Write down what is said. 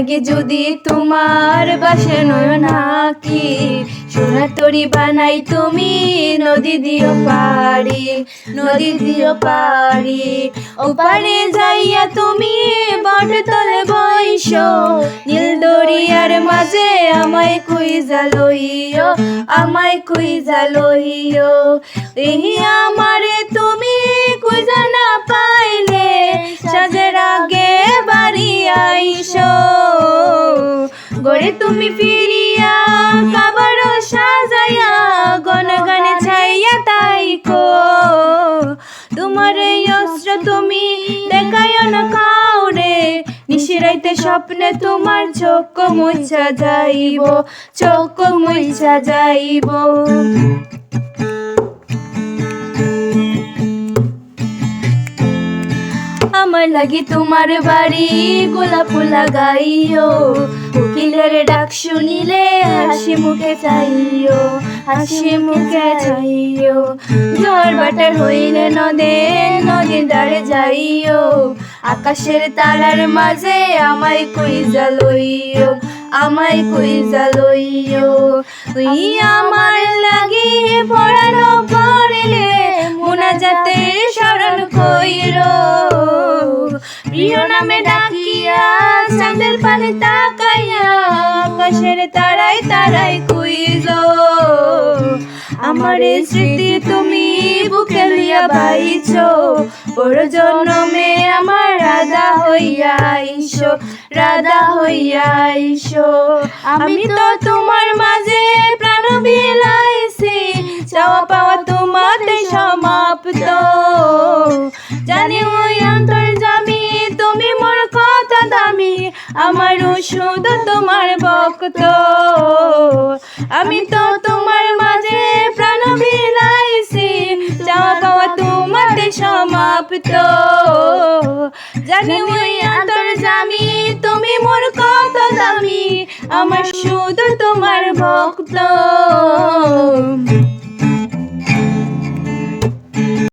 লাগে যদি তোমার বাসে নয়নাকি, সোনা তরি বানাই তুমি নদী দিও পারি, নদী দিও পারি। ওপারে যাইয়া তুমি বট তলে বইসো, নীল দরিয়ার মাঝে আমায় খুঁজা লইও, আমায় খুঁজা লইও। এই আমারে তুমি খুঁজা না পাইলে সাজের আগে বাড়ি আইসো, গড়ে তুমি ফিরিয়া খাবারও সাজাইয়া গনগানে ছাইয়া তাইকো। তোমার এই অস্ত্র তুমি দেখাইও না কাউরে, নিশিরাইতে স্বপ্নে তোমার চোখ মুছা যাইব, চোখ মুছা যাইব। আমার লাগি তোমার বাড়ি গোলাপ লাগাইও, উকিলের ডাক শুনিলে হাসি মুখে চাইও, হাসি মুখে চাইও। ঝড় বাটার হইলে নদীর ধারে যাইও, আকাশের তারার মাঝে আমায় খুঁজা লইও, আমায় খুঁজা লইও। তুই আমার লাগি পড়ানো পড়িলে মুনাজাতে স্মরণ কইরো, প্রিয় নামে ডাকিয়া চাঁদের পানে তাকাইয়া আকাশের তারাই তারাই খুঁজো। আমার স্মৃতি তুমি বুকে লিয়া বাইছো, বড় জন্মে আমার রাধা হইয়া আইসো, রাধা হইয়া আইসো। আমি তো তোমার মাঝে প্রাণ বিলাইছি, চাওয়া পাওয়া তোমাতে সমাপ্ত। জানি ওই অন্তর্যামী তুমি মোর কথা দামি, আমারও শুধু তোমার ভক্ত। আমি তো তোমার মাঝে প্রাণ বিলাইছি, চাওয়া পাওয়া তোমাতে সমাপ্ত। জানি ওই অন্তর্যামী তুমি মোর কথা দামি, আমার শুধু তোমার ভক্ত।